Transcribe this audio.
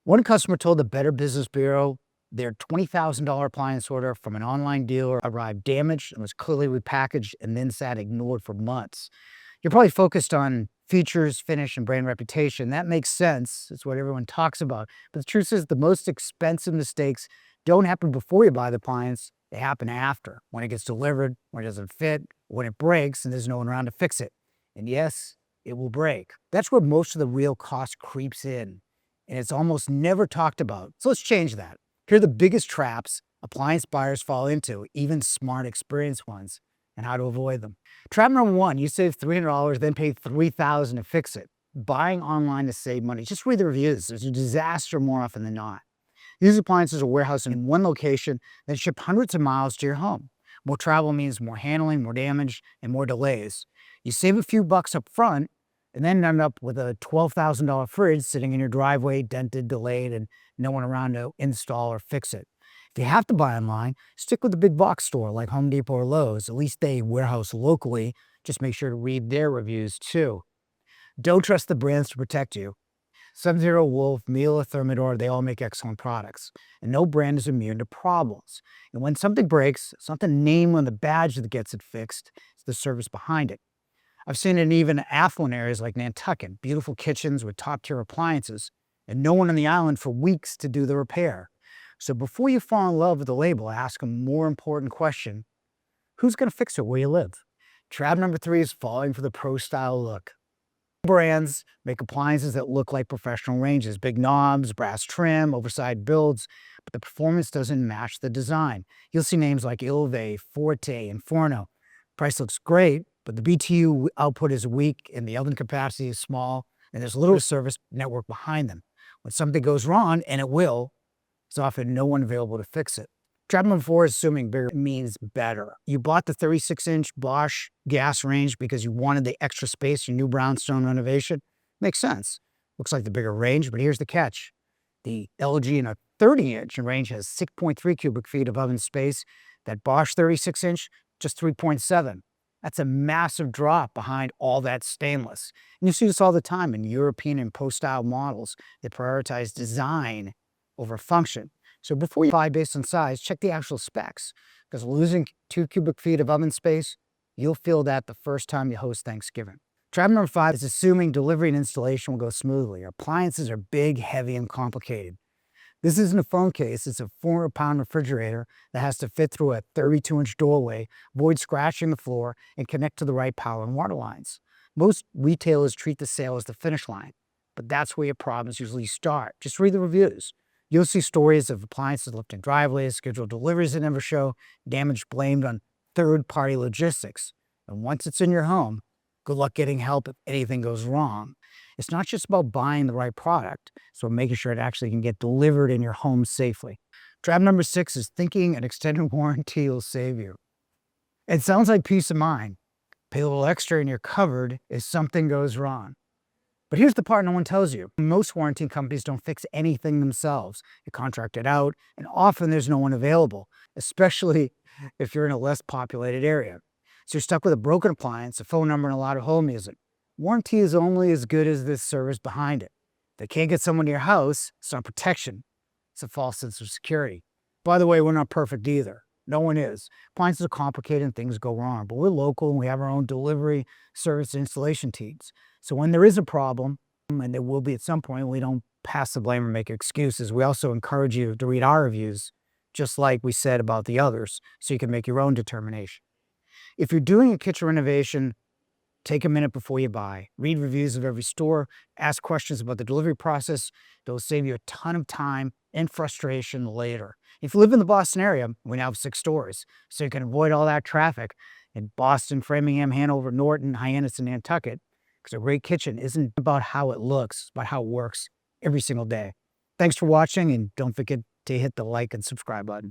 One customer told the Better Business Bureau their $20,000 appliance order from an online dealer arrived damaged and was clearly repackaged and then sat ignored for months. You're probably focused on features, finish, and brand reputation. That makes sense. It's what everyone talks about. But the truth is, the most expensive mistakes don't happen before you buy the appliance. They happen after, when it gets delivered, when it doesn't fit, when it breaks, and there's no one around to fix it. And yes, it will break. That's where most of the real cost creeps in, and it's almost never talked about. So let's change that. Here are the biggest traps appliance buyers fall into, even smart, experienced ones, and how to avoid them. Trap number one, you save $300, then pay $3,000 to fix it. Buying online to save money. Just read the reviews. It's a disaster more often than not. These appliances are warehoused in one location, then shipped hundreds of miles to your home. More travel means more handling, more damage, and more delays. You save a few bucks up front, and then end up with a $12,000 fridge sitting in your driveway, dented, delayed, and no one around to install or fix it. If you have to buy online, stick with the big box store like Home Depot or Lowe's. At least they warehouse locally. Just make sure to read their reviews too. Don't trust the brands to protect you. Sub-Zero, Wolf, Miele, Thermador, they all make excellent products. And no brand is immune to problems. And when something breaks, it's not the name on the badge that gets it fixed, it's the service behind it. I've seen it in even affluent areas like Nantucket, beautiful kitchens with top-tier appliances, and no one on the island for weeks to do the repair. So before you fall in love with the label, ask a more important question: who's going to fix it where you live? Trap number three is falling for the pro-style look. Brands make appliances that look like professional ranges, big knobs, brass trim, oversized builds, but the performance doesn't match the design. You'll see names like Ilve, Forte, and Forno. Price looks great, but the BTU output is weak and the oven capacity is small, and there's little service network behind them. When something goes wrong, and it will, there's often no one available to fix it. Trap number four is assuming bigger means better. You bought the 36-inch Bosch gas range because you wanted the extra space in your new brownstone renovation. Makes sense. Looks like the bigger range, but here's the catch. The LG in a 30-inch range has 6.3 cubic feet of oven space. That Bosch 36-inch, just 3.7. That's a massive drop behind all that stainless. And you see this all the time in European and post-style models that prioritize design over function. So before you buy based on size, check the actual specs, because losing 2 cubic feet of oven space, you'll feel that the first time you host Thanksgiving. Trap number five is assuming delivery and installation will go smoothly. Appliances are big, heavy, and complicated. This isn't a phone case, it's a 400-pound refrigerator that has to fit through a 32-inch doorway, avoid scratching the floor, and connect to the right power and water lines. Most retailers treat the sale as the finish line, but that's where your problems usually start. Just read the reviews. You'll see stories of appliances left in driveways, scheduled deliveries that never show, damage blamed on third-party logistics. And once it's in your home, good luck getting help if anything goes wrong. It's not just about buying the right product, it's about making sure it actually can get delivered in your home safely. Trap number six is thinking an extended warranty will save you. It sounds like peace of mind. Pay a little extra and you're covered if something goes wrong. But here's the part no one tells you. Most warranty companies don't fix anything themselves. You contract it out, and often there's no one available, especially if you're in a less populated area. So you're stuck with a broken appliance, a phone number, and a lot of hold music. Warranty is only as good as the service behind it. If they can't get someone to your house, it's not protection. It's a false sense of security. By the way, we're not perfect either. No one is. Appliances are complicated and things go wrong, but we're local and we have our own delivery, service, and installation teams. So when there is a problem, and there will be at some point, we don't pass the blame or make excuses. We also encourage you to read our reviews, just like we said about the others, so you can make your own determination. If you're doing a kitchen renovation, take a minute before you buy. Read reviews of every store. Ask questions about the delivery process. They'll save you a ton of time and frustration later. If you live in the Boston area, we now have 6 stores, so you can avoid all that traffic in Boston, Framingham, Hanover, Norton, Hyannis, and Nantucket, because a great kitchen isn't about how it looks, it's about how it works every single day. Thanks for watching, and don't forget to hit the like and subscribe button.